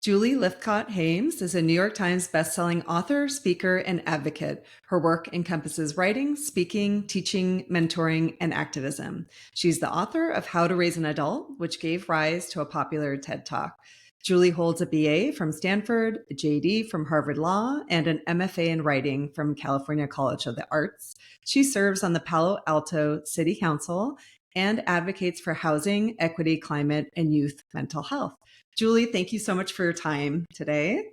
Julie Lythcott-Haims is a New York Times bestselling author, speaker, and advocate. Her work encompasses writing, speaking, teaching, mentoring, and activism. She's the author of How to Raise an Adult, which gave rise to a popular TED Talk. Julie holds a BA from Stanford, a JD from Harvard Law, and an MFA in writing from California College of the Arts. She serves on the Palo Alto City Council and advocates for housing, equity, climate, and youth mental health. Julie, thank you so much for your time today.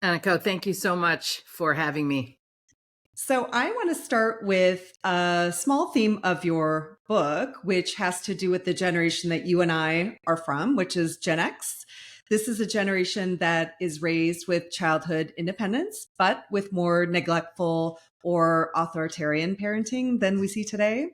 Aniko, thank you so much for having me. So, I want to start with a small theme of your book, which has to do with the generation that you and I are from, which is Gen X. This is a generation that is raised with childhood independence, but with more neglectful or authoritarian parenting than we see today.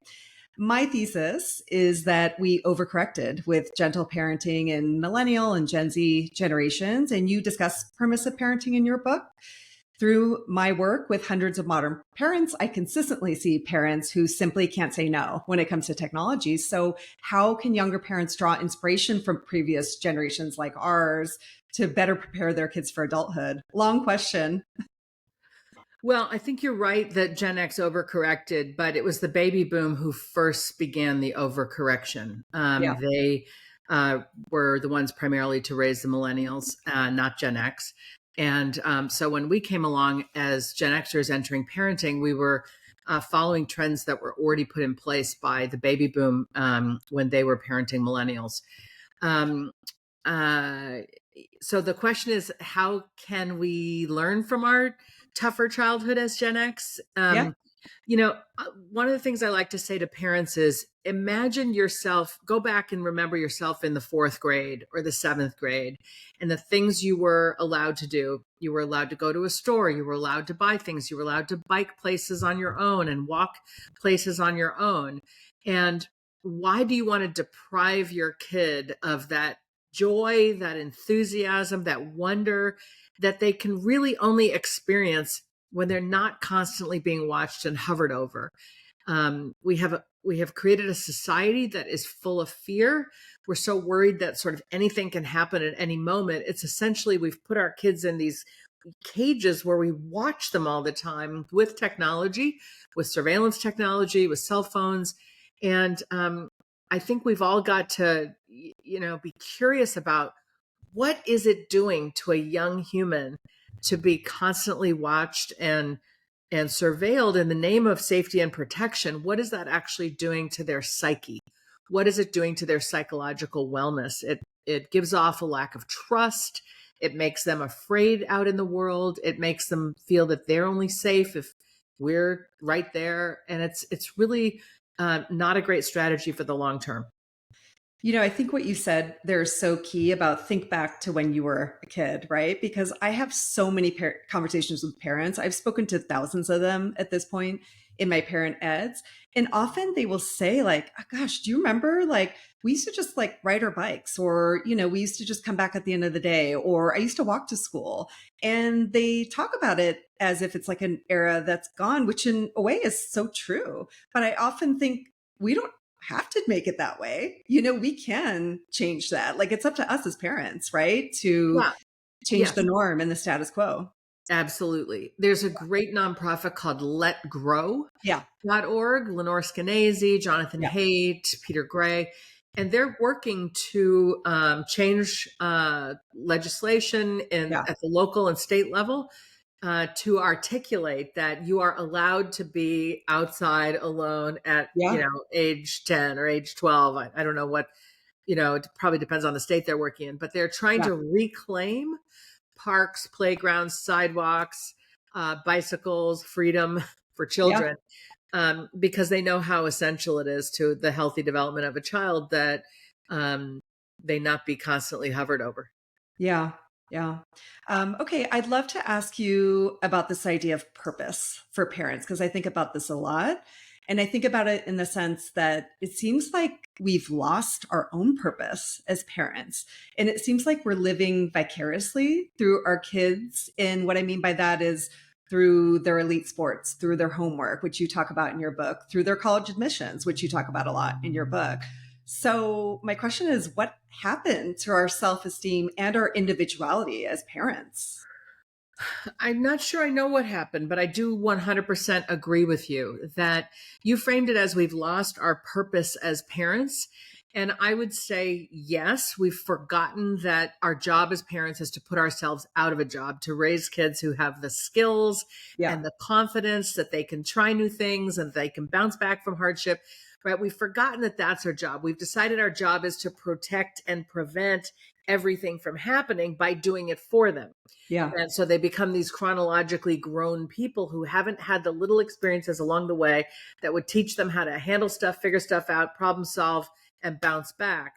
My thesis is that we overcorrected with gentle parenting in millennial and Gen Z generations, and you discuss permissive parenting in your book. Through my work with hundreds of modern parents, I consistently see parents who simply can't say no when it comes to technology. So, how can younger parents draw inspiration from previous generations like ours to better prepare their kids for adulthood? Long question. Well, I think you're right that Gen X overcorrected, but it was the baby boom who first began the overcorrection. Yeah. They were the ones primarily to raise the millennials, not Gen X. And so when we came along as Gen Xers entering parenting, we were following trends that were already put in place by the baby boom when they were parenting millennials. Um, uh, so the question is, how can we learn from our tougher childhood as Gen X? Yeah. One of the things I like to say to parents is imagine yourself, go back and remember yourself in the fourth grade or the seventh grade and the things you were allowed to do. You were allowed to go to a store. You were allowed to buy things. You were allowed to bike places on your own and walk places on your own. And why do you want to deprive your kid of that joy, that enthusiasm, that wonder that they can really only experience when they're not constantly being watched and hovered over? We have created a society that is full of fear. We're so worried that sort of anything can happen at any moment. It's essentially we've put our kids in these cages where we watch them all the time with technology, with surveillance technology, with cell phones. And I think we've all got to, be curious about what is it doing to a young human to be constantly watched and surveilled in the name of safety and protection. What is that actually doing to their psyche? What is it doing to their psychological wellness? It gives off a lack of trust. It makes them afraid out in the world. It makes them feel that they're only safe if we're right there. And it's really not a great strategy for the long term. I think what you said there is so key about think back to when you were a kid, right? Because I have so many conversations with parents. I've spoken to thousands of them at this point in my parent eds. And often they will say, like, oh, gosh, do you remember? Like, we used to just like ride our bikes, or, we used to just come back at the end of the day, or I used to walk to school. And they talk about it as if it's like an era that's gone, which in a way is so true. But I often think we don't have to make it that way. We can change that. Like it's up to us as parents, right? To Yeah. change the Yes. norm and the status quo. Absolutely. There's a great nonprofit called letgrow.org, Yeah. Lenore Skenazy, Jonathan Yeah. Haidt, Peter Gray, and they're working to change legislation Yeah. at the local and state level to articulate that you are allowed to be outside alone at, Yeah. age 10 or age 12. I don't know what, it probably depends on the state they're working in, but they're trying Yeah. to reclaim parks, playgrounds, sidewalks, bicycles, freedom for Yeah. children, because they know how essential it is to the healthy development of a child that um, they not be constantly hovered over. Yeah. Yeah. Okay. I'd love to ask you about this idea of purpose for parents, because I think about this a lot. And I think about it in the sense that it seems like we've lost our own purpose as parents. And it seems like we're living vicariously through our kids. And what I mean by that is through their elite sports, through their homework, which you talk about in your book, through their college admissions, which you talk about a lot in your book. So, my question is, what happened to our self esteem and our individuality as parents? I'm not sure I know what happened, but I do 100% agree with you that you framed it as we've lost our purpose as parents. And I would say, yes, we've forgotten that our job as parents is to put ourselves out of a job, to raise kids who have the skills Yeah. and the confidence that they can try new things and they can bounce back from hardship. Right? We've forgotten that that's our job. We've decided our job is to protect and prevent everything from happening by doing it for them. Yeah. And so they become these chronologically grown people who haven't had the little experiences along the way that would teach them how to handle stuff, figure stuff out, problem solve, and bounce back.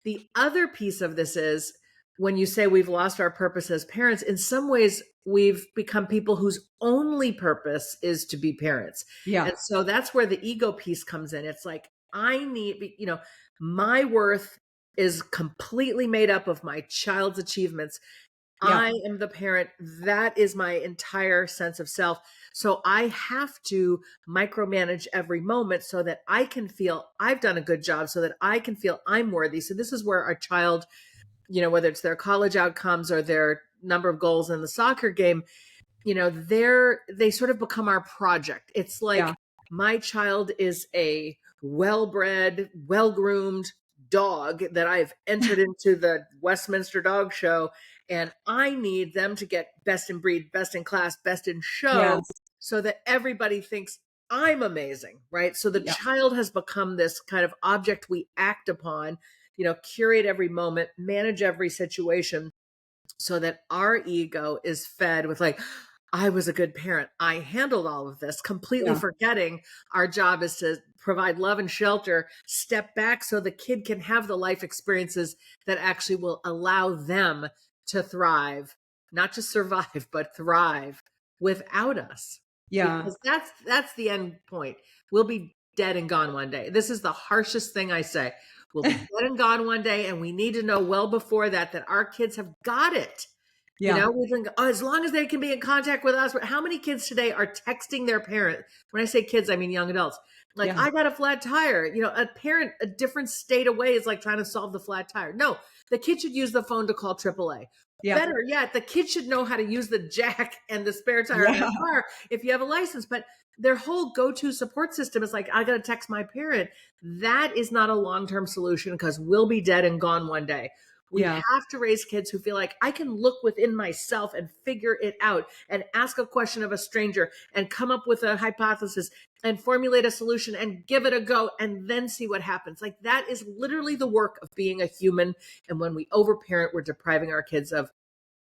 The other piece of this is when you say we've lost our purpose as parents, in some ways, we've become people whose only purpose is to be parents. Yeah. And so that's where the ego piece comes in. It's like, my worth is completely made up of my child's achievements. Yeah. I am the parent. That is my entire sense of self. So I have to micromanage every moment so that I can feel I've done a good job, so that I can feel I'm worthy. So this is where our child, whether it's their college outcomes or their number of goals in the soccer game, they sort of become our project. It's Yeah. like my child is a well-bred, well-groomed dog that I've entered into the Westminster Dog Show, and I need them to get best in breed, best in class, best in show, Yes. so that everybody thinks I'm amazing, right? So the Yeah. child has become this kind of object we act upon, curate every moment, manage every situation, so that our ego is fed with like, I was a good parent, I handled all of this, completely Yeah. forgetting our job is to provide love and shelter, step back so the kid can have the life experiences that actually will allow them to thrive, not just survive but thrive without us, Yeah. because that's the end point. We'll be dead and gone one day. This is the harshest thing I say. We'll be dead and gone one day, and we need to know well before that our kids have got it. Yeah. We think, oh, as long as they can be in contact with us. But how many kids today are texting their parent? When I say kids, I mean young adults. Like, Yeah. I got a flat tire. A parent a different state away is like trying to solve the flat tire. No, the kid should use the phone to call AAA. Yeah. Better yet, the kid should know how to use the jack and the spare tire in their Yeah. car if you have a license. But their whole go-to support system is like, I got to text my parent. That is not a long-term solution, because we'll be dead and gone one day. We Yeah. have to raise kids who feel like I can look within myself and figure it out and ask a question of a stranger and come up with a hypothesis and formulate a solution and give it a go and then see what happens. Like, that is literally the work of being a human. And when we overparent, we're depriving our kids of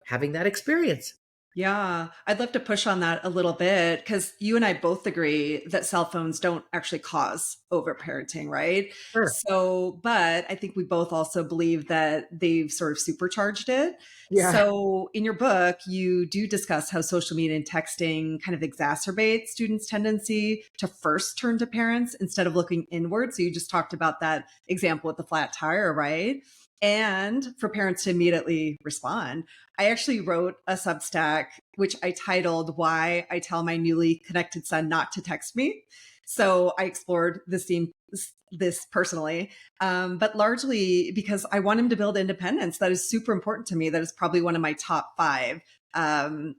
having that experience. Yeah, I'd love to push on that a little bit because you and I both agree that cell phones don't actually cause overparenting, right? Sure. So, but I think we both also believe that they've sort of supercharged it. Yeah. So, in your book, you do discuss how social media and texting kind of exacerbates students' tendency to first turn to parents instead of looking inward. So, you just talked about that example with the flat tire, right? And for parents to immediately respond. I actually wrote a Substack, which I titled Why I Tell My Newly Connected Son Not to Text Me. So I explored this personally, but largely because I want him to build independence. That is super important to me. That is probably one of my top five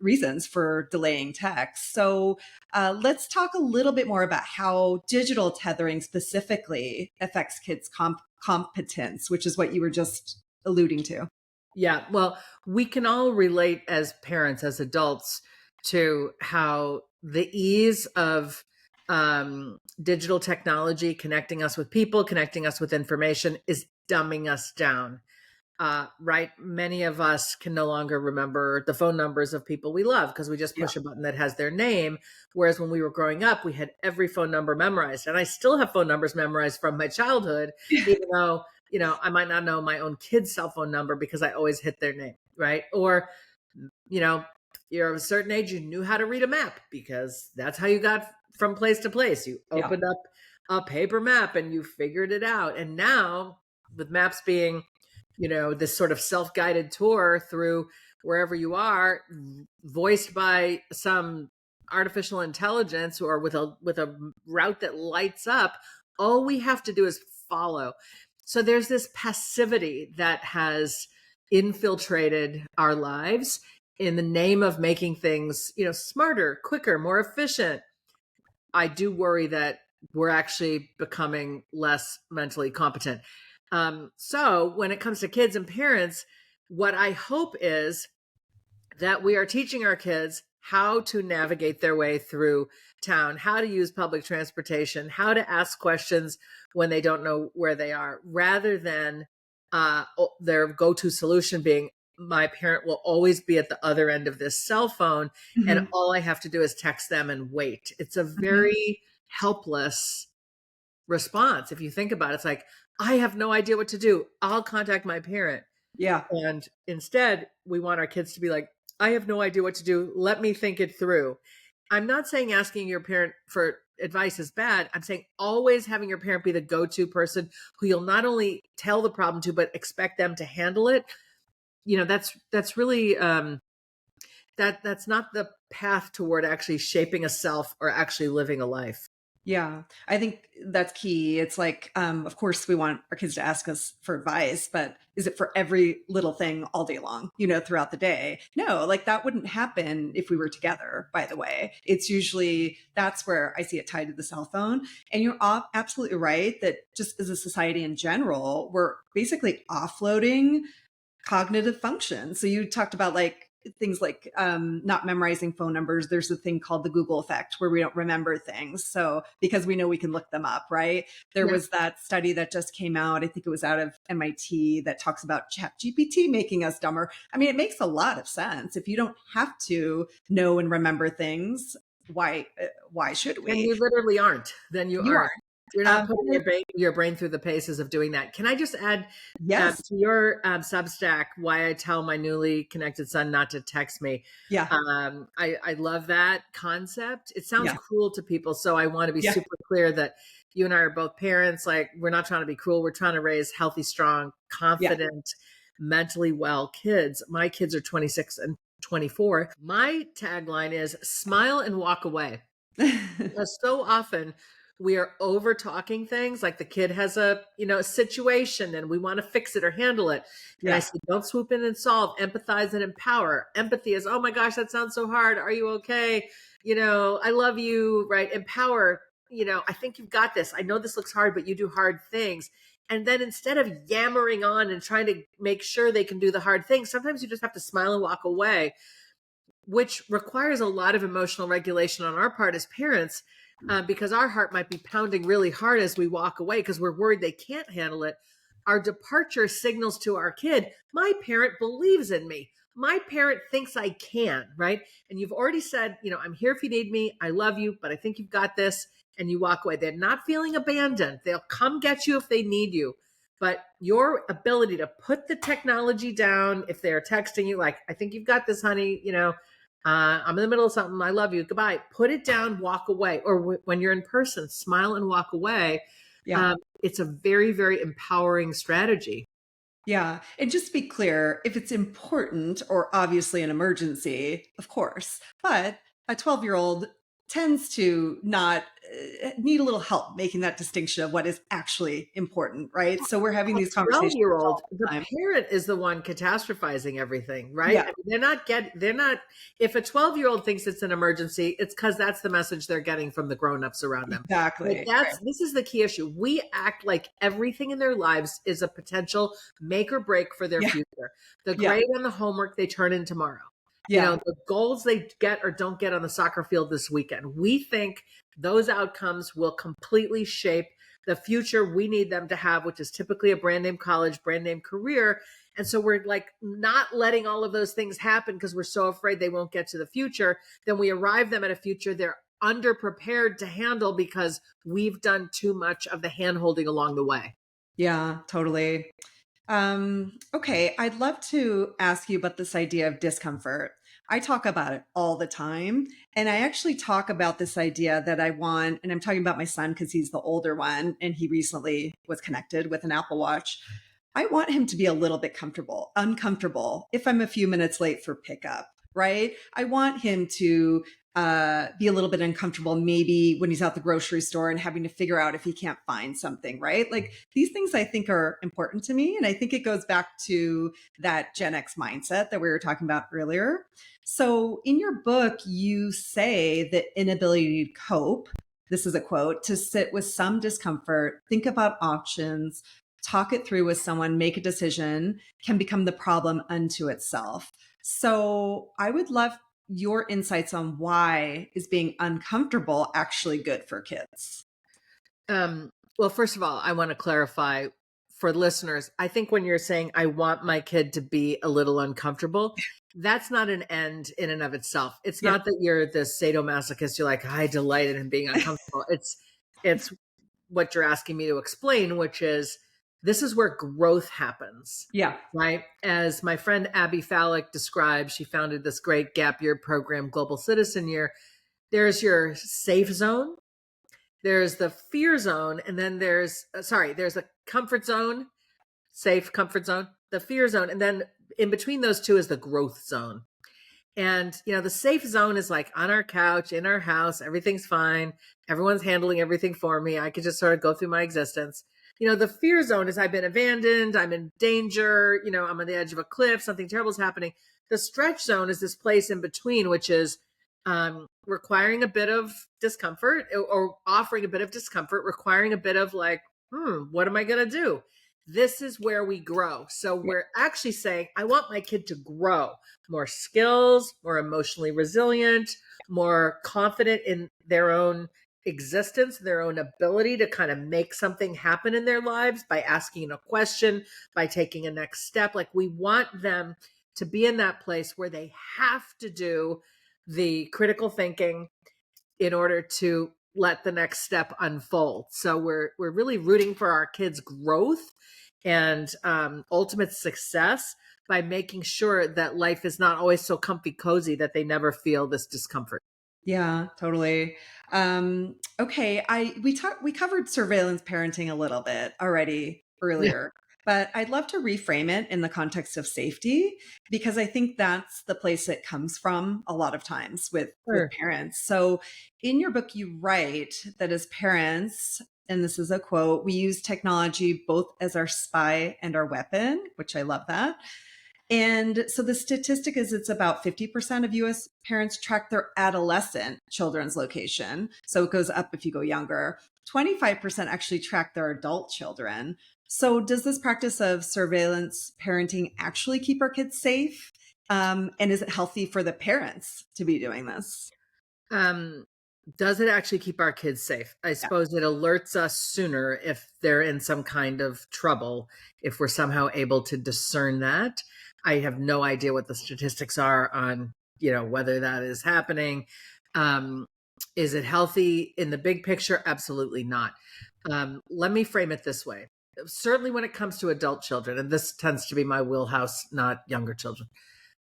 reasons for delaying text. So let's talk a little bit more about how digital tethering specifically affects kids' competence, which is what you were just alluding to. Yeah. Well, we can all relate as parents, as adults, to how the ease of digital technology connecting us with people, connecting us with information is dumbing us down. Right? Many of us can no longer remember the phone numbers of people we love because we just Yeah. push a button that has their name. Whereas when we were growing up, we had every phone number memorized. And I still have phone numbers memorized from my childhood, even though, I might not know my own kid's cell phone number because I always hit their name. Right. Or, you know, you're of a certain age, you knew how to read a map because that's how you got from place to place. You Yeah. opened up a paper map and you figured it out. And now, with maps being this sort of self-guided tour through wherever you are, voiced by some artificial intelligence or with a route that lights up, all we have to do is follow. So there's this passivity that has infiltrated our lives in the name of making things, smarter, quicker, more efficient. I do worry that we're actually becoming less mentally competent. So when it comes to kids and parents, what I hope is that we are teaching our kids how to navigate their way through town, how to use public transportation, how to ask questions when they don't know where they are, rather than their go-to solution being, my parent will always be at the other end of this cell phone, and Hmm. all I have to do is text them and wait. It's a Hmm. very helpless response. If you think about it, it's like, I have no idea what to do. I'll contact my parent. Yeah. And instead, we want our kids to be like, I have no idea what to do. Let me think it through. I'm not saying asking your parent for advice is bad. I'm saying always having your parent be the go-to person who you'll not only tell the problem to, but expect them to handle it. That's really that's not the path toward actually shaping a self or actually living a life. Yeah, I think that's key. It's like, of course, we want our kids to ask us for advice, but is it for every little thing all day long, throughout the day? No, like that wouldn't happen if we were together, by the way. It's usually that's where I see it tied to the cell phone. And you're absolutely right that just as a society in general, we're basically offloading cognitive function. So you talked about like things like not memorizing phone numbers. There's a thing called the Google effect where we don't remember things. So because we know we can look them up, right? There Yeah. was that study that just came out. I think it was out of MIT that talks about chat GPT making us dumber. I mean, it makes a lot of sense. If you don't have to know and remember things, why should And we? you literally aren't. Then you You aren't. aren't. You're not putting your brain through the paces of doing that. Can I just add Yes. to your Substack why I tell my newly connected son not to text me? Yeah. I love that concept. It sounds Yeah. cruel to people, so I want to be Yeah. super clear that you and I are both parents. Like, we're not trying to be cruel. We're trying to raise healthy, strong, Yeah. confident, mentally well kids. My kids are 26 and 24. My tagline is smile and walk away. Because so often we are over talking things, like the kid has a situation and we want to fix it or handle it. And I Yeah. say, don't swoop in and solve, empathize and empower. Empathy is, oh my gosh, that sounds so hard. Are you okay? I love you, right? Empower, I think you've got this. I know this looks hard, but you do hard things. And then instead of yammering on and trying to make sure they can do the hard things, sometimes you just have to smile and walk away, which requires a lot of emotional regulation on our part as parents, because our heart might be pounding really hard as we walk away because we're worried they can't handle it. Our departure signals to our kid, my parent believes in me. My parent thinks I can, right? And you've already said, I'm here if you need me. I love you, but I think you've got this. And you walk away. They're not feeling abandoned. They'll come get you if they need you. But your ability to put the technology down, if they're texting you, like, I think you've got this, honey, I'm in the middle of something. I love you. Goodbye. Put it down, walk away. Or when you're in person, smile and walk away. Yeah. It's a very, very empowering strategy. Yeah. And just to be clear, if it's important or obviously an emergency, of course, but a 12-year-old tends to not need a little help making that distinction of what is actually important, right? So we're having these 12 conversations year all old, the the time. parent is the one catastrophizing everything, right? Yeah, I mean, they're not, if a 12-year-old thinks it's an emergency, it's because that's the message they're getting from the grown-ups around them. But exactly. Right. this is the key issue. We act like everything in their lives is a potential make or break for their Yeah. future. The Yeah. grade and the homework they turn in tomorrow. Yeah. The goals they get or don't get on the soccer field this weekend. We think those outcomes will completely shape the future we need them to have, which is typically a brand name college, brand name career. And so we're like not letting all of those things happen because we're so afraid they won't get to the future. Then we arrive them at a future they're underprepared to handle because we've done too much of the hand holding along the way. Yeah, totally. Okay, I'd love to ask you about this idea of discomfort. I talk about it all the time. And I actually talk about this idea that I want, and I'm talking about my son because he's the older one and he recently was connected with an Apple Watch. I want him to be a little bit uncomfortable if I'm a few minutes late for pickup, right? I want him to be a little bit uncomfortable, maybe when he's at the grocery store and having to figure out if he can't find something, right? Like these things I think are important to me. And I think it goes back to that Gen X mindset that we were talking about earlier. So in your book, you say the inability to cope, this is a quote, to sit with some discomfort, think about options, talk it through with someone, make a decision, can become the problem unto itself. So I would love your insights on why is being uncomfortable actually good for kids. Um, well, first of all, I want to clarify for listeners. I think when you're saying, I want my kid to be a little uncomfortable, that's not an end in and of itself. It's Yeah. not that you're this sadomasochist. You're like, I delight in him being uncomfortable. It's what you're asking me to explain, which is this is where growth happens, Yeah. right? As my friend Abby Falik described, she founded this great gap year program, Global Citizen Year. There's your safe zone, there's the fear zone, and then there's a comfort zone, safe comfort zone, the fear zone, and then in between those two is the growth zone. And the safe zone is like on our couch in our house, everything's fine, everyone's handling everything for me, I could just sort of go through my existence. The fear zone is I've been abandoned, I'm in danger, I'm on the edge of a cliff, something terrible is happening. The stretch zone is this place in between, which is requiring a bit of discomfort, or offering a bit of discomfort, requiring a bit of like, what am I going to do? This is where we grow. So we're actually saying, I want my kid to grow more skills, more emotionally resilient, more confident in their own existence, their own ability to kind of make something happen in their lives by asking a question, by taking a next step. Like we want them to be in that place where they have to do the critical thinking in order to let the next step unfold. So we're really rooting for our kids' growth and ultimate success by making sure that life is not always so comfy cozy that they never feel this discomfort. Yeah, totally. Okay, we covered surveillance parenting a little bit already Yeah. earlier, but I'd love to reframe it in the context of safety because I think that's the place it comes from a lot of times with Sure. parents. So in your book, you write that as parents, and this is a quote, we use technology both as our spy and our weapon, which I love that. And so the statistic is it's about 50% of US parents track their adolescent children's location. So it goes up if you go younger. 25% actually track their adult children. So does this practice of surveillance parenting actually keep our kids safe? And is it healthy for the parents to be doing this? Um, does it actually keep our kids safe? I Yeah. suppose it alerts us sooner if they're in some kind of trouble, if we're somehow able to discern that. I have no idea what the statistics are on, whether that is happening. Um, is it healthy in the big picture? Absolutely not. Let me frame it this way. Certainly when it comes to adult children, and this tends to be my wheelhouse, not younger children.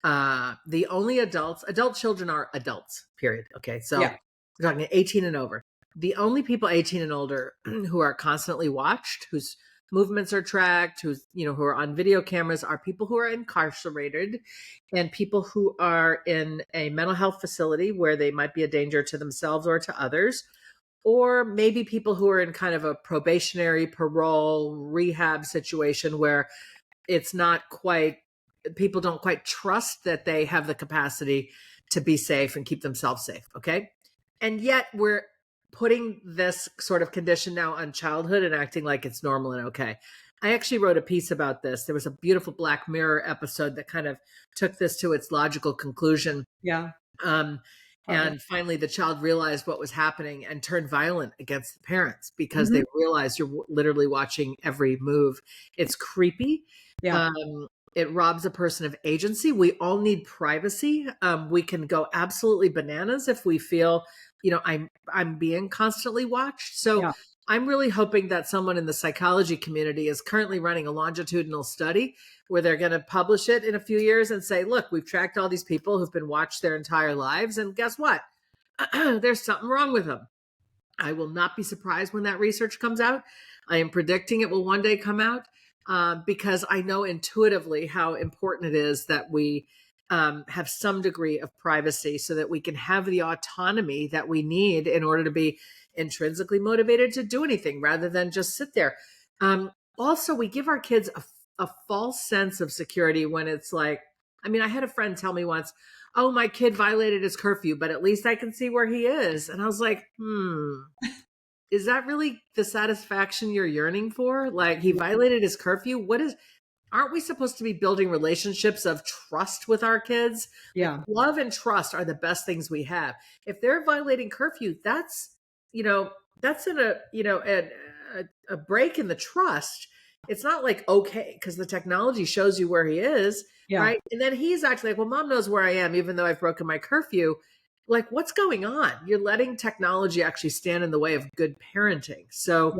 The only adult children are adults, period. Okay. So Yeah. we're talking 18 and over. The only people 18 and older who are constantly watched, whose movements are tracked, who are on video cameras, are people who are incarcerated and people who are in a mental health facility where they might be a danger to themselves or to others, or maybe people who are in kind of a probationary parole rehab situation where it's not quite, people don't quite trust that they have the capacity to be safe and keep themselves safe. Okay. And yet we're putting this sort of condition now on childhood and acting like it's normal and okay. I actually wrote a piece about this. There was a beautiful Black Mirror episode that kind of took this to its logical conclusion. Yeah. Um, Love it. and finally, the child realized what was happening and turned violent against the parents because Mhm. they realized you're literally watching every move. It's creepy. Yeah. Um, it robs a person of agency. We all need privacy. We can go absolutely bananas if we feel, I'm being constantly watched. So Yeah. I'm really hoping that someone in the psychology community is currently running a longitudinal study where they're going to publish it in a few years and say, look, we've tracked all these people who've been watched their entire lives. And guess what? There's something wrong with them. I will not be surprised when that research comes out. I am predicting it will one day come out because I know intuitively how important it is that we have some degree of privacy so that we can have the autonomy that we need in order to be intrinsically motivated to do anything rather than just sit there. Also, we give our kids a false sense of security when it's like, I mean, I had a friend tell me once, oh, my kid violated his curfew, but at least I can see where he is. And I was like, is that really the satisfaction you're yearning for? Like, he violated his curfew? Aren't we supposed to be building relationships of trust with our kids? Like, Yeah. love and trust are the best things we have. If they're violating curfew, you know, that's a break in the trust. It's not like, okay, because the technology shows you where he is, Yeah. right? And then he's actually like, well, mom knows where I am, even though I've broken my curfew. Like, what's going on? You're letting technology actually stand in the way of good parenting. So,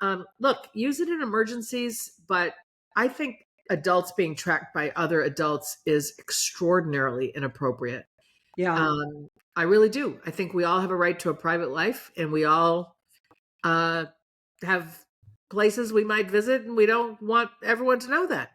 Yeah. look, use it in emergencies, but I think adults being tracked by other adults is extraordinarily inappropriate. Yeah. I really do. I think we all have a right to a private life, and we all uh, have places we might visit, and we don't want everyone to know that.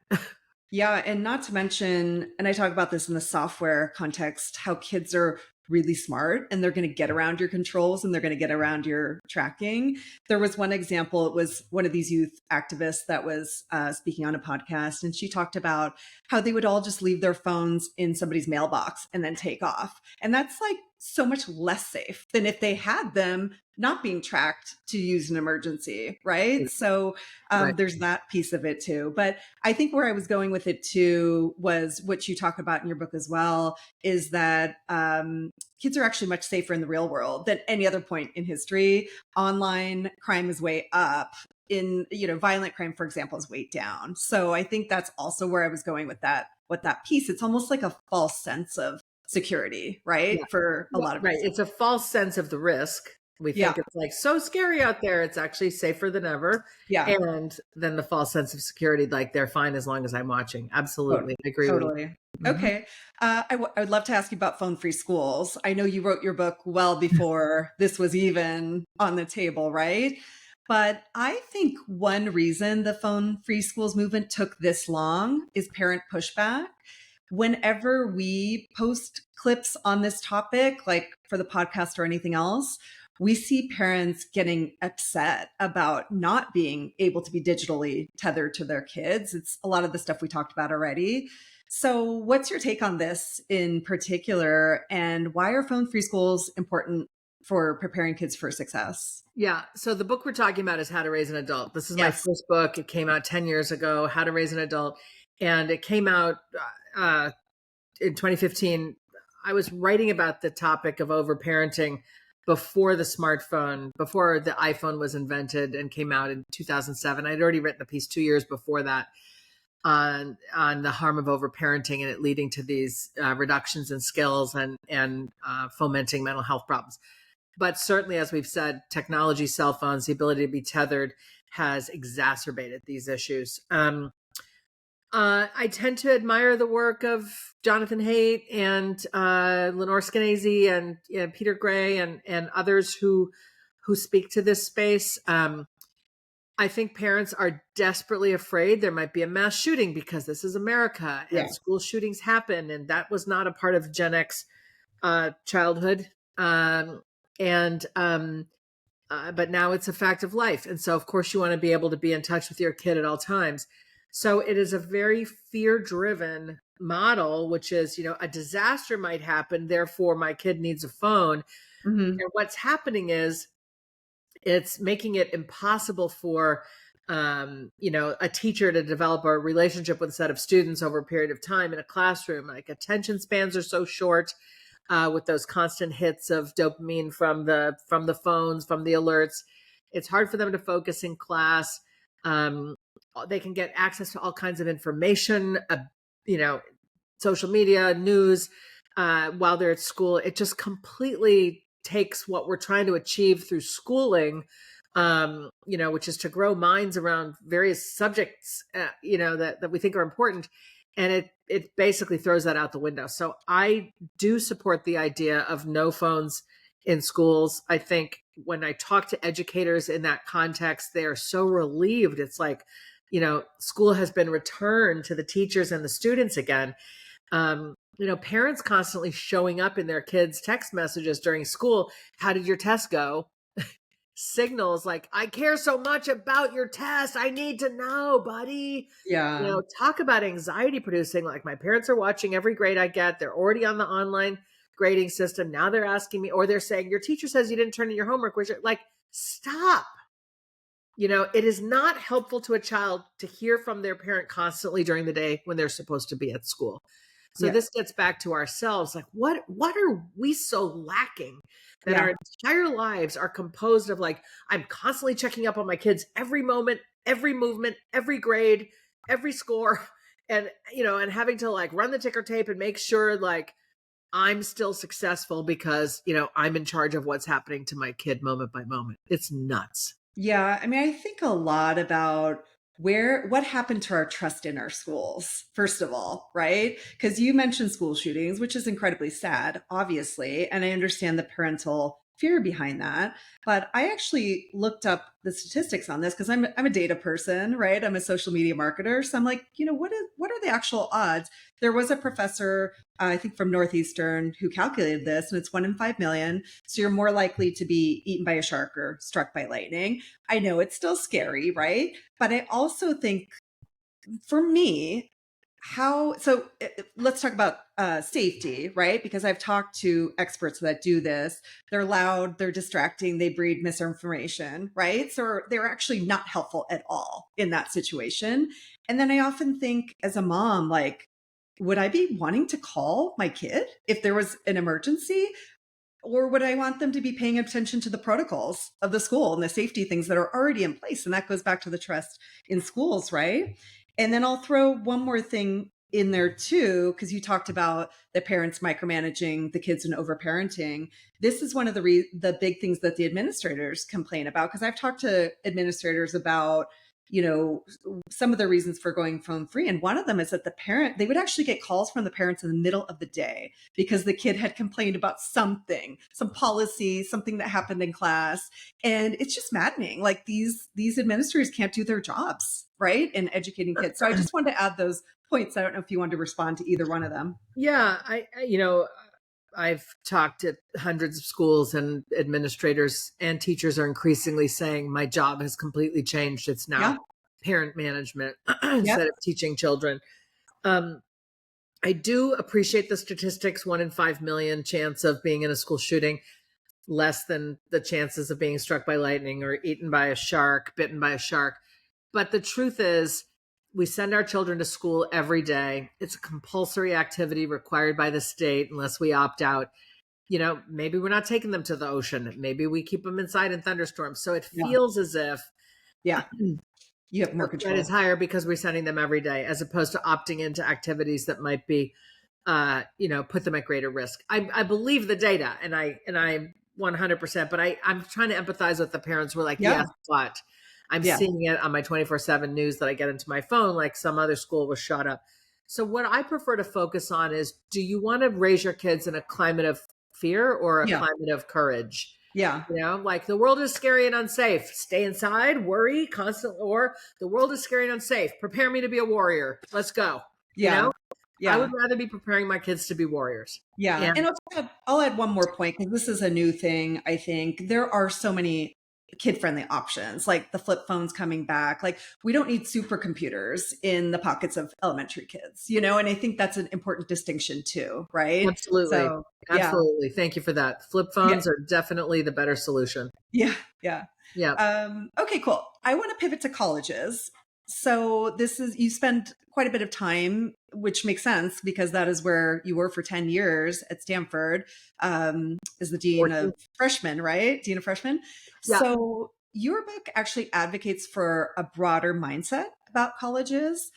Yeah, and not to mention, and I talk about this in the software context, how kids are really smart and they're going to get around your controls and they're going to get around your tracking. There was one example, it was one of these youth activists that was speaking on a podcast, and she talked about how they would all just leave their phones in somebody's mailbox and then take off. And that's like so much less safe than if they had them not being tracked to use an emergency, right? So Right. there's that piece of it too. But I think where I was going with it too was what you talk about in your book as well, is that kids are actually much safer in the real world than any other point in history. Online crime is way up. In, violent crime, for example, is way down. So I think that's also where I was going with that piece. It's almost like a false sense of security, right? Yeah. For a lot of Right. reasons. It's a false sense of the risk. We Yeah. think it's like so scary out there. It's actually safer than ever. Yeah. And then the false sense of security, like they're fine as long as I'm watching. Absolutely. I agree with you. Totally. Mhm. Okay. I would love to ask you about phone-free schools. I know you wrote your book well before this was even on the table, right? But I think one reason the phone-free schools movement took this long is parent pushback. Whenever we post clips on this topic, like for the podcast or anything else, we see parents getting upset about not being able to be digitally tethered to their kids. It's a lot of the stuff we talked about already. So, what's your take on this in particular? And why are phone free schools important for preparing kids for success? Yeah. So the book we're talking about is How to Raise an Adult. This is my Yes. first book. It came out 10 years ago, How to Raise an Adult. And it came out uh, in 2015. I was writing about the topic of overparenting before the smartphone, before the iPhone was invented and came out in 2007. I'd already written a piece 2 years before that on the harm of overparenting and it leading to these reductions in skills and fomenting mental health problems. But certainly, as we've said, technology, cell phones, the ability to be tethered has exacerbated these issues. I tend to admire the work of Jonathan Haidt and Lenore Skenazy and Peter Gray and others who speak to this space. I think parents are desperately afraid there might be a mass shooting because this is America and Yeah. school shootings happen, and that was not a part of Gen X childhood. And But now it's a fact of life, and so of course you want to be able to be in touch with your kid at all times. So it is a very fear-driven model, which is, a disaster might happen, therefore my kid needs a phone. Hmm. And what's happening is it's making it impossible for a teacher to develop a relationship with a set of students over a period of time in a classroom. Like, attention spans are so short with those constant hits of dopamine from the phones, from the alerts. It's hard for them to focus in class. um, they can get access to all kinds of information, you know social media, news, while they're at school. It just completely takes what we're trying to achieve through schooling, which is to grow minds around various subjects, that we think are important. And it basically throws that out the window. So I do support the idea of no phones in schools. I think when I talk to educators in that context, they are so relieved. It's like, school has been returned to the teachers and the students again. Parents constantly showing up in their kids' text messages during school. How did your test go? Signals like, I care so much about your test. I need to know, buddy. Yeah. Talk about anxiety producing. Like, my parents are watching every grade I get. They're already on the online grading system. Now they're asking me, or they're saying, your teacher says you didn't turn in your homework. Which, like, stop. It is not helpful to a child to hear from their parent constantly during the day when they're supposed to be at school. So Yeah. this gets back to ourselves. Like, what are we so lacking that Yeah. our entire lives are composed of, like, I'm constantly checking up on my kids every moment, every movement, every grade, every score, and having to, like, run the ticker tape and make sure, like, I'm still successful because, I'm in charge of what's happening to my kid moment by moment. It's nuts. Yeah, I mean, I think a lot about what happened to our trust in our schools, first of all, right? Because you mentioned school shootings, which is incredibly sad, obviously. And I understand the parental fear behind that. But I actually looked up the statistics on this because I'm a data person, right? I'm a social media marketer. So I'm like, what are the actual odds? There was a professor, I think from Northeastern, who calculated this, and it's 1 in 5 million. So you're more likely to be eaten by a shark or struck by lightning. I know it's still scary, right? But I also think for me, let's talk about safety, right? Because I've talked to experts that do this. They're loud, they're distracting, they breed misinformation, right? So they're actually not helpful at all in that situation. And then I often think as a mom, like, would I be wanting to call my kid if there was an emergency? Or would I want them to be paying attention to the protocols of the school and the safety things that are already in place? And that goes back to the trust in schools, right? And then I'll throw one more thing in there too, because you talked about the parents micromanaging the kids and overparenting. This is one of the big things that the administrators complain about. Because I've talked to administrators about, some of the reasons for going phone free. And one of them is that they would actually get calls from the parents in the middle of the day because the kid had complained about something, some policy, something that happened in class. And it's just maddening. Like these administrators can't do their jobs, right? In educating kids. So I just wanted to add those points. I don't know if you wanted to respond to either one of them. Yeah, I've talked at hundreds of schools, and administrators and teachers are increasingly saying my job has completely changed. It's now Yeah. parent management Yep. instead of teaching children. Um, I do appreciate the statistics: 1 in 5 million chance of being in a school shooting, less than the chances of being struck by lightning or eaten by a shark, bitten by a shark. But the truth is, we send our children to school every day. It's a compulsory activity required by the state unless we opt out. Maybe we're not taking them to the ocean. Maybe we keep them inside in thunderstorms. So it Yeah. feels as if Yeah. You have more the threat is control. higher because we're sending them every day, as opposed to opting into activities that might be, put them at greater risk. I believe the data, and I'm 100%, but I'm trying to empathize with the parents who are like, Yeah. yes, but I'm Yeah. seeing it on my 24/7 news that I get into my phone, like some other school was shot up. So what I prefer to focus on is, do you want to raise your kids in a climate of fear or a Yeah. climate of courage? Yeah. Like, the world is scary and unsafe. Stay inside, worry constantly, or the world is scary and unsafe. Prepare me to be a warrior. Let's go. You Yeah. know, I Yeah. would rather be preparing my kids to be warriors. Yeah. And And I'll add one more point because this is a new thing. I think there are so many kid friendly options, like the flip phones coming back. Like we don't need supercomputers in the pockets of elementary kids, and I think that's an important distinction too, right? absolutely, So yeah, absolutely. Thank you for that. Flip yeah, phones are definitely the better solution. yeah, yeah. Yeah. Okay, cool. I want to pivot to colleges. So you spend quite a bit of time, which makes sense because that is where you were for 10 years at Stanford, as the dean of 14. freshmen, right? Dean of freshmen. Yeah. So your book actually advocates for a broader mindset about colleges.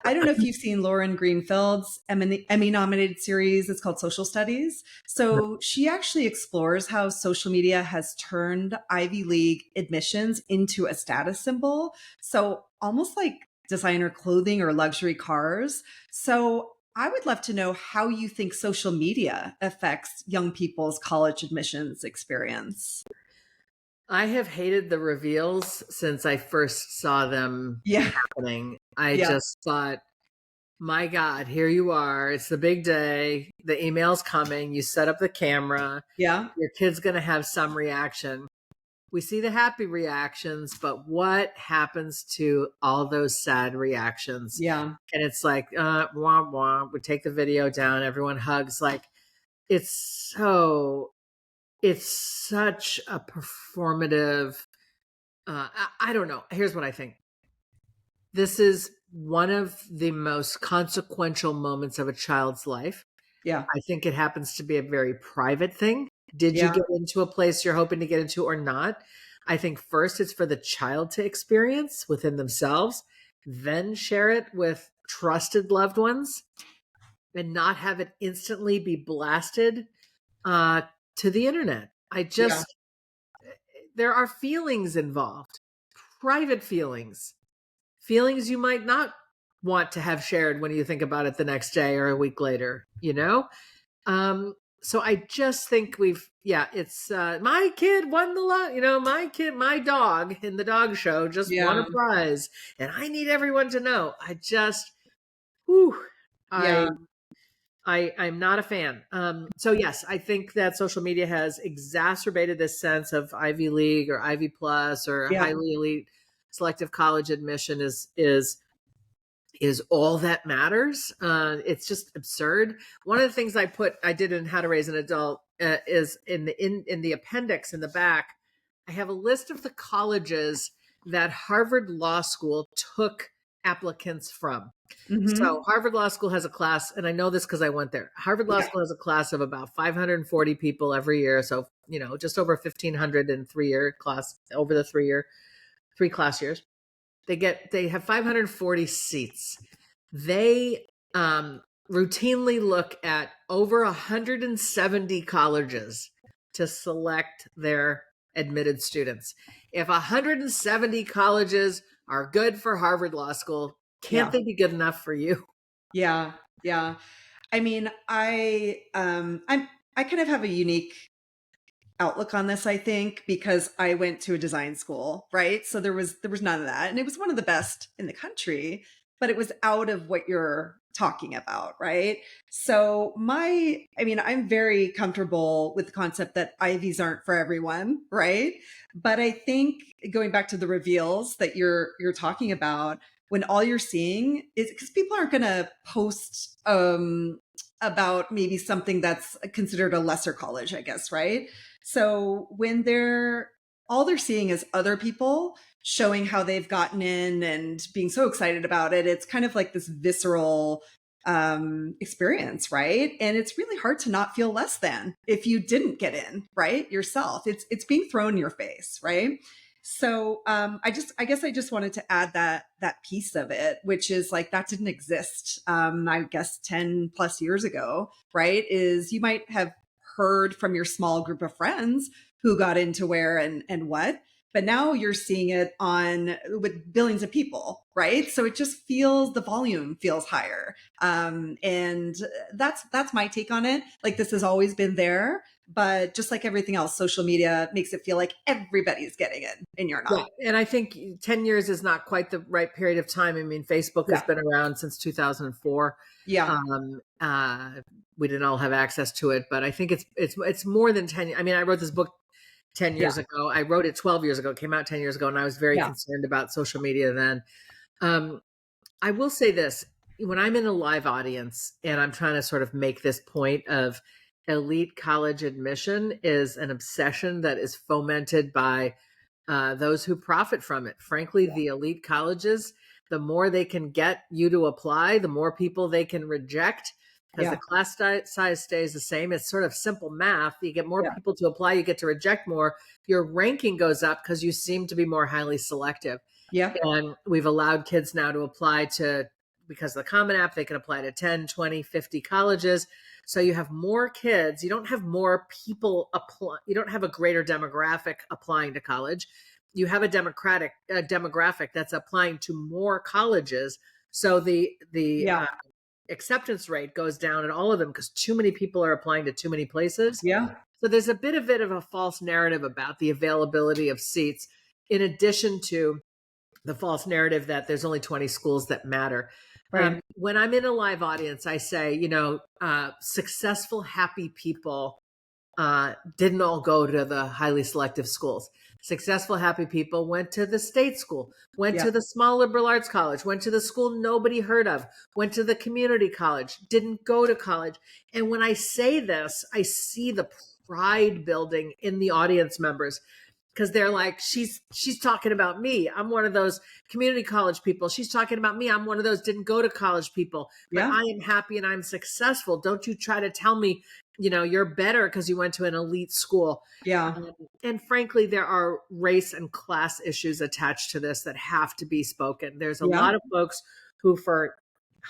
I don't know if you've seen Lauren Greenfield's Emmy nominated series. It's called Social Studies. So she actually explores how social media has turned Ivy League admissions into a status symbol. So almost like designer clothing or luxury cars. So I would love to know how you think social media affects young people's college admissions experience. I have hated the reveals since I first saw them Yeah. happening. I Yeah. just thought, My God, here you are. It's the big day. The email's coming. You set up the camera. Yeah. Your kid's going to have some reaction. We see the happy reactions, but what happens to all those sad reactions? Yeah. And it's like, womp womp. We take the video down. Everyone hugs. Like, it's so, it's such a performative. I don't know. Here's what I think. This is one of the most consequential moments of a child's life. Yeah. I think it happens to be a very private thing. Did you Yeah. get into a place you're hoping to get into or not? I think first it's for the child to experience within themselves, then share it with trusted loved ones, and not have it instantly be blasted uh, to the internet. Yeah. There are feelings involved, private feelings, feelings you might not want to have shared when you think about it the next day or a week later, you know? So I just think it's my kid won the lot, my kid, my dog in the dog show just won a Yeah. prize, and I need everyone to know. Whew, Yeah. I I'm not a fan. So yes, I think that social media has exacerbated this sense of Ivy League or Ivy Plus or Yeah. highly elite selective college admission is all that matters. It's just absurd. One of the things I did in How to Raise an Adult is in the appendix in the back. I have a list of the colleges that Harvard Law School took applicants from. So Hmm. Harvard Law School has a class, and I know this because I went there. Harvard Law Yeah. School has a class of about 540 people every year. So, just over 1,500 in 3-year class over the 3 class years. They have 540 seats. They routinely look at over 170 colleges to select their admitted students. If 170 colleges are good for Harvard Law School, can't Yeah. they be good enough for you? Yeah. Yeah. I mean, I kind of have a unique outlook on this, I think, because I went to a design school, right? So there was none of that. And it was one of the best in the country, but it was out of what you're talking about, right? So I'm very comfortable with the concept that Ivies aren't for everyone, right? But I think going back to the reveals that you're talking about, when all you're seeing is because people aren't going to post about maybe something that's considered a lesser college, I guess, right? So when all they're seeing is other people showing how they've gotten in and being so excited about it, it's kind of like this visceral experience, right? And it's really hard to not feel less than if you didn't get in, right? Yourself. It's being thrown in your face, right? So I guess I just wanted to add that piece of it, which is like that didn't exist. I guess 10 plus years ago, right? Is you might have heard from your small group of friends who got into where and what, but now you're seeing it on with billions of people, right? So it just the volume feels higher. And that's my take on it. Like this has always been there, but just like everything else, social media makes it feel like everybody's getting it and you're Yeah. not. And I think 10 years is not quite the right period of time. I mean, Facebook has Yeah. been around since 2004. Yeah. Um, uh, we didn't all have access to it, but I think it's more than 10. I mean, I wrote this book 10 Yeah. years ago. I wrote it 12 years ago. It came out 10 years ago, and I was very Yeah. concerned about social media then. Um, I will say this, when I'm in a live audience and I'm trying to sort of make this point of elite college admission is an obsession that is fomented by those who profit from it. Frankly, Yeah. the elite colleges, the more they can get you to apply, the more people they can reject because the Yeah. class size stays the same. It's sort of simple math. You get more Yeah. people to apply, you get to reject more. Your ranking goes up because you seem to be more highly selective. Yeah. And we've allowed kids now to apply to, because of the Common App, they can apply to 10, 20, 50 colleges. So you have more kids. You don't have more people apply. You don't have a greater demographic applying to college. You have a demographic that's applying to more colleges. So the Yeah. acceptance rate goes down in all of them because too many people are applying to too many places. Yeah. So there's a bit of a false narrative about the availability of seats, in addition to the false narrative that there's only 20 schools that matter. Right. When I'm in a live audience, I say, successful, happy people didn't all go to the highly selective schools. Successful, happy people went to the state school, went Yeah. to the small liberal arts college, went to the school nobody heard of, went to the community college, didn't go to college. And when I say this, I see the pride building in the audience members because they're like, she's talking about me. I'm one of those community college people. She's talking about me. I'm one of those didn't go to college people, but Yeah. I am happy and I'm successful. Don't you try to tell me, you're better because you went to an elite school. Yeah. And frankly, there are race and class issues attached to this that have to be spoken. There's a Yeah. lot of folks who, for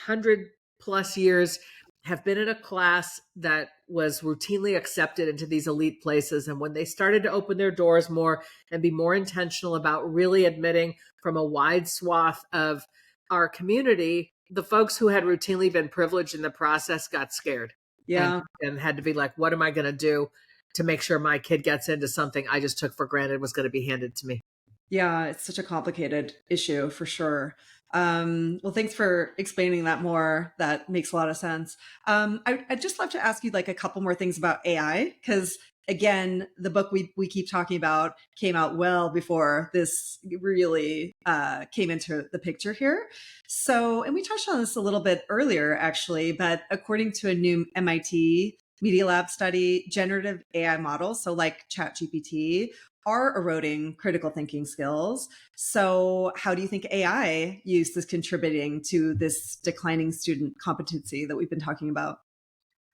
100+ years, have been in a class that was routinely accepted into these elite places. And when they started to open their doors more and be more intentional about really admitting from a wide swath of our community, the folks who had routinely been privileged in the process got scared and Yeah. and had to be like, what am I going to do to make sure my kid gets into something I just took for granted was going to be handed to me? Yeah, it's such a complicated issue for sure. Well, thanks for explaining that more. That makes a lot of sense. I'd just love to ask you like a couple more things about AI, because again, the book we keep talking about came out well before this really came into the picture here. So, and we touched on this a little bit earlier, actually, but according to a new MIT Media Lab study, generative AI models, so like ChatGPT, are eroding critical thinking skills. So, how do you think AI use is contributing to this declining student competency that we've been talking about?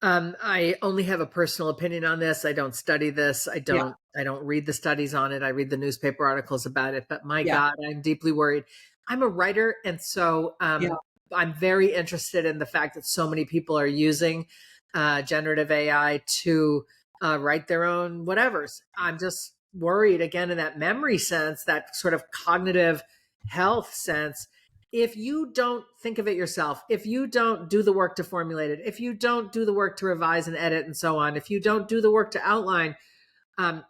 I only have a personal opinion on this. I don't study this. I Yeah, don't read the studies on it. I read the newspaper articles about it, but my yeah, God, I'm deeply worried. I'm a writer, and so yeah, I'm very interested in the fact that so many people are using generative AI to write their own whatevers. I'm just worried again in that memory sense, that sort of cognitive health sense. If you don't think of it yourself, if you don't do the work to formulate it, if you don't do the work to revise and edit and so on, if you don't do the work to outline,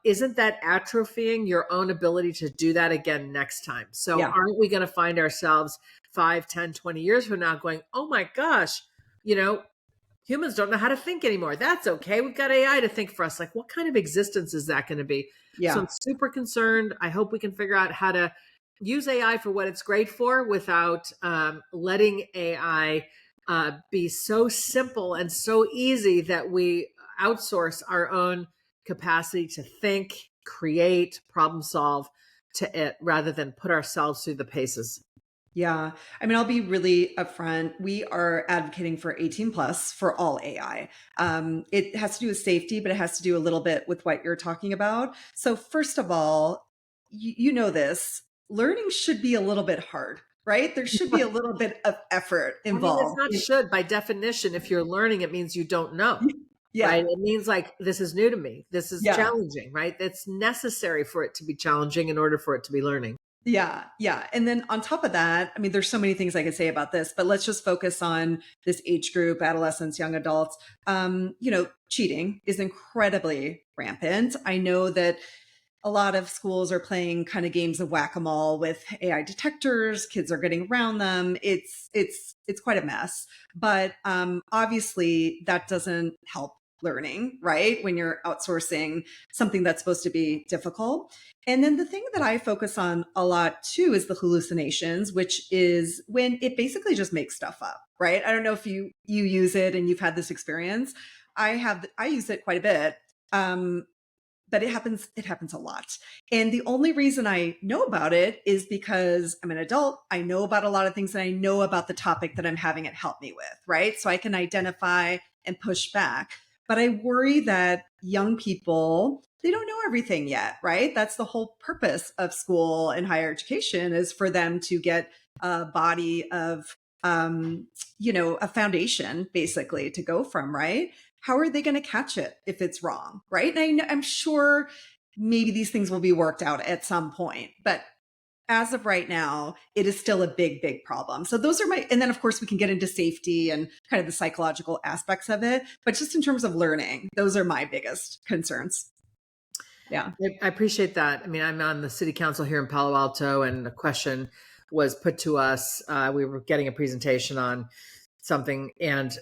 isn't that atrophying your own ability to do that again next time? So yeah, aren't we going to find ourselves 5, 10, 20 years from now going, oh my gosh, you know, humans don't know how to think anymore. That's okay. We've got AI to think for us. Like, what kind of existence is that going to be? So yeah. I'm super concerned. I hope we can figure out how to use AI for what it's great for without letting AI be so simple and so easy that we outsource our own capacity to think, create, problem solve to it rather than put ourselves through the paces. Yeah. I mean, I'll be really upfront. We are advocating for 18 plus for all AI. It has to do with safety, but it has to do a little bit with what you're talking about. So, first of all, you know this learning should be a little bit hard, right? There should be a little bit of effort I mean, it's involved. not should by definition. If you're learning, it means you don't know, Yeah. right? It means like, this is new to me. This is Yeah. challenging, right? It's necessary for it to be challenging in order for it to be learning. Yeah, yeah. And then on top of that, I mean, there's so many things I could say about this, but let's just focus on this age group, adolescents, young adults. Cheating is incredibly rampant. I know that a lot of schools are playing kind of games of whack-a-mole with AI detectors. Kids are getting around them. It's quite a mess. But obviously, that doesn't help learning, right? When you're outsourcing something that's supposed to be difficult. And then the thing that I focus on a lot too is the hallucinations, which is when it basically just makes stuff up, right? I don't know if you use it and you've had this experience. I use it quite a bit. But it happens a lot. And the only reason I know about it is because I'm an adult. I know about a lot of things and I know about the topic that I'm having it help me with, right? So I can identify and push back. But I worry that young people, they don't know everything yet, right? That's the whole purpose of school and higher education is for them to get a body of a foundation basically to go from, right? How are they going to catch it if it's wrong, right? And I'm sure maybe these things will be worked out at some point, but as of right now, it is still a big, big problem. So those are and then of course we can get into safety and kind of the psychological aspects of it, but just in terms of learning, those are my biggest concerns. Yeah. I appreciate that. I mean, I'm on the city council here in Palo Alto, and a question was put to us. We were getting a presentation on something, and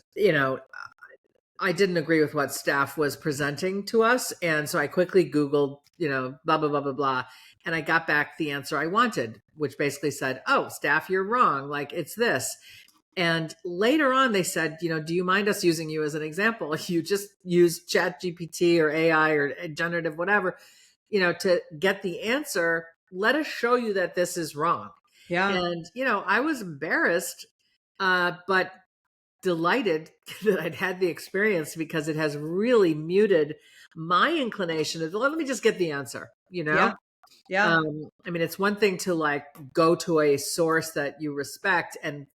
I didn't agree with what staff was presenting to us. And so I quickly Googled, blah, blah, blah, blah, blah. And I got back the answer I wanted, which basically said, oh, staff, you're wrong. Like, it's this. And later on, they said, do you mind us using you as an example? You just use Chat GPT or AI or generative, whatever, to get the answer. Let us show you that this is wrong. Yeah. And, I was embarrassed, but delighted that I'd had the experience, because it has really muted my inclination of, let me just get the answer, Yeah. Yeah. I mean, it's one thing to like go to a source that you respect and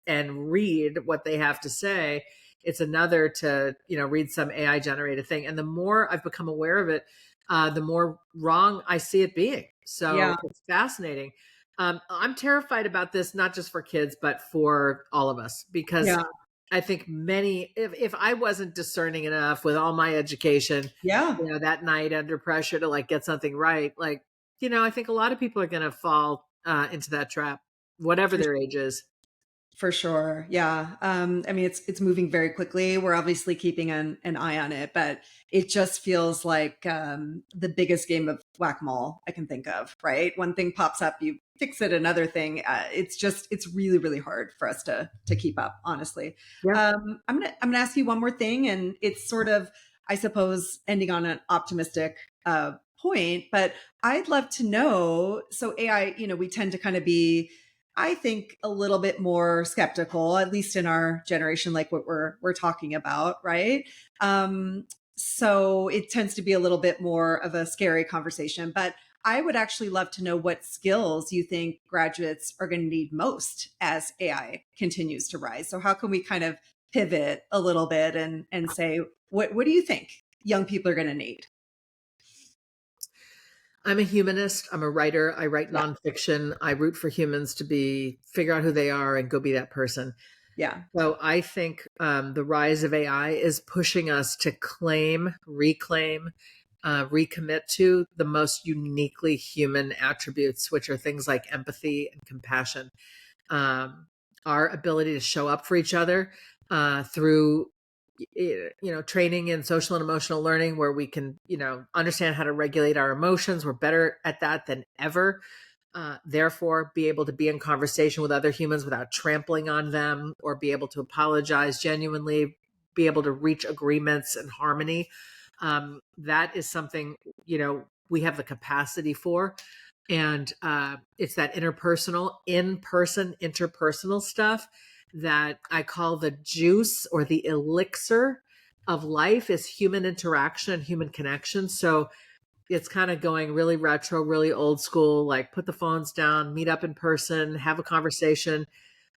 read what they have to say. It's another to, read some AI generated thing. And the more I've become aware of it, the more wrong I see it being. So Yeah. it's fascinating. I'm terrified about this, not just for kids, but for all of us, because Yeah. I think if I wasn't discerning enough with all my education, Yeah. that night under pressure to like get something right, like, I think a lot of people are going to fall into that trap, whatever their age is. For sure. Yeah. I mean, it's moving very quickly. We're obviously keeping an eye on it, but it just feels like the biggest game of whack-a-mole I can think of, right? One thing pops up, you fix it, another thing. It's really, really hard for us to keep up, honestly. Yeah. I'm gonna ask you one more thing, and it's sort of, I suppose, ending on an optimistic point, but I'd love to know. So AI, we tend to kind of be, I think, a little bit more skeptical, at least in our generation, like what we're talking about, right? So it tends to be a little bit more of a scary conversation. But I would actually love to know what skills you think graduates are going to need most as AI continues to rise. So how can we kind of pivot a little bit and say, what do you think young people are going to need? I'm a humanist. I'm a writer. I write Yeah, nonfiction. I root for humans to figure out who they are and go be that person. yeah, So I think the rise of AI is pushing us to claim, reclaim, recommit to the most uniquely human attributes, which are things like empathy and compassion, um, our ability to show up for each other through training in social and emotional learning, where we can understand how to regulate our emotions. We're better at that than ever. Therefore, be able to be in conversation with other humans without trampling on them, or be able to apologize genuinely, be able to reach agreements and harmony. That is something we have the capacity for. And it's that interpersonal, in-person, interpersonal stuff that I call the juice or the elixir of life, is human interaction and human connection. So it's kind of going really retro, really old school, like put the phones down, meet up in person, have a conversation.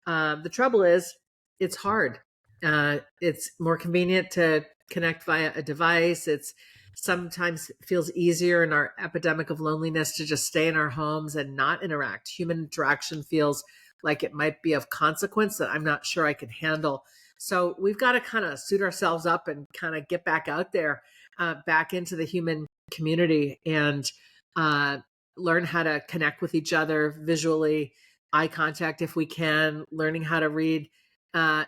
The trouble is, it's hard. It's more convenient to connect via a device. It's sometimes feels easier in our epidemic of loneliness to just stay in our homes and not interact. Human interaction feels like it might be of consequence that I'm not sure I can handle. So we've got to kind of suit ourselves up and kind of get back out there, back into the human community, and uh, learn how to connect with each other visually, eye contact if we can, learning how to read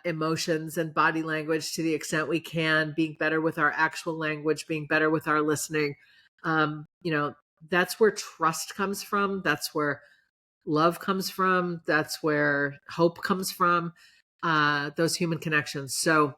emotions and body language to the extent we can, being better with our actual language, being better with our listening. That's where trust comes from. That's where love comes from. That's where hope comes from. Those human connections. So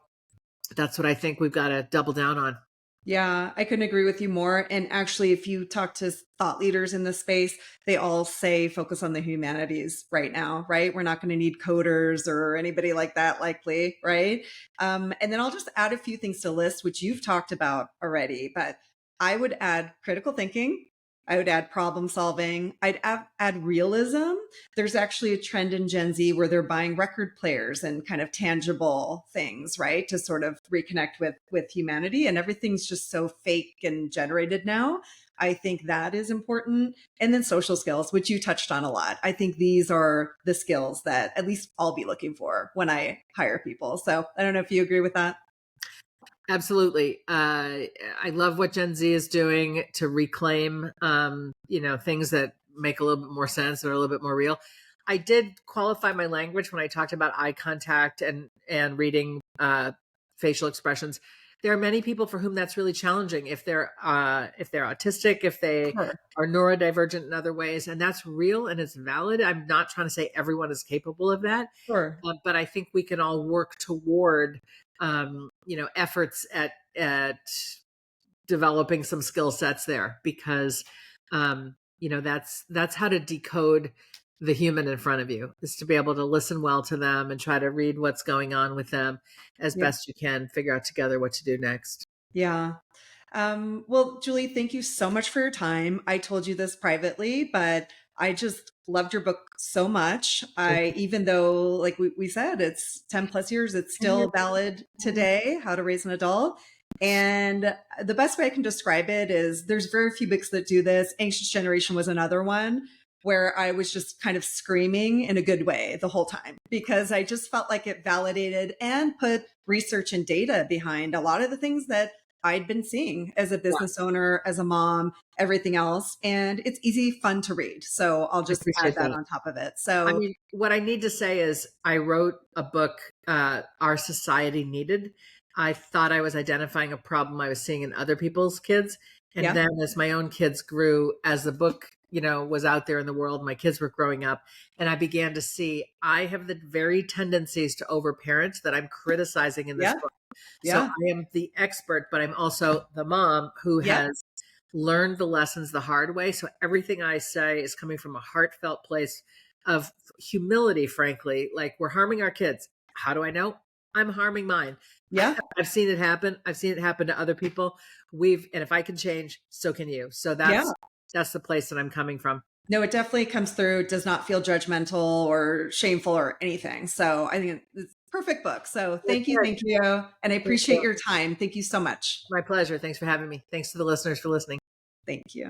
that's what I think we've got to double down on. Yeah, I couldn't agree with you more. And actually, if you talk to thought leaders in this space, they all say focus on the humanities right now, right? We're not going to need coders or anybody like that, likely, right? And then I'll just add a few things to the list, which you've talked about already, but I would add critical thinking. I would add problem solving. I'd add realism. There's actually a trend in Gen Z where they're buying record players and kind of tangible things, right? To sort of reconnect with humanity, and everything's just so fake and generated now. I think that is important. And then social skills, which you touched on a lot. I think these are the skills that at least I'll be looking for when I hire people. So I don't know if you agree with that. Absolutely. I love what Gen Z is doing to reclaim, things that make a little bit more sense or a little bit more real. I did qualify my language when I talked about eye contact and reading facial expressions. There are many people for whom that's really challenging if they're autistic, if they Sure. are neurodivergent in other ways, and that's real and it's valid. I'm not trying to say everyone is capable of that, Sure. but I think we can all work toward efforts at developing some skill sets there, because that's how to decode the human in front of you, is to be able to listen well to them and try to read what's going on with them as Yeah. best you can, figure out together what to do next. Yeah. Well, Julie, thank you so much for your time. I told you this privately, but I just loved your book so much. Even though, like we said, it's 10 plus years, it's 10 years. still valid today, How to Raise an Adult. And the best way I can describe it is there's very few books that do this. Anxious Generation was another one where I was just kind of screaming in a good way the whole time because I just felt like it validated and put research and data behind a lot of the things that I'd been seeing as a Yeah, business owner, as a mom, everything else. And it's easy, fun to read. So I'll I just add appreciate that that. on top of it. I So mean, what I need to say is I wrote a book our society needed. I thought I was identifying a problem I was seeing in other people's kids. And yeah, then as my own kids grew, as the book, was out there in the world, my kids were growing up, and I began to see I have the very tendencies to overparent that I'm criticizing in this yeah, book. So yeah, I am the expert, but I'm also the mom who yeah, has learned the lessons the hard way. So everything I say is coming from a heartfelt place of humility, frankly. Like, we're harming our kids. How do I know? I'm harming mine. yeah, I've seen it happen. I've seen it happen to other people. And if I can change, so can you. So yeah. that's the place that I'm coming from. No, it definitely comes through, does not feel judgmental or shameful or anything. So I think it's a perfect book. So That's good. thank you. And I Thank appreciate you. your time. Thank you so much. My pleasure. Thanks for having me. Thanks to the listeners for listening. Thank you.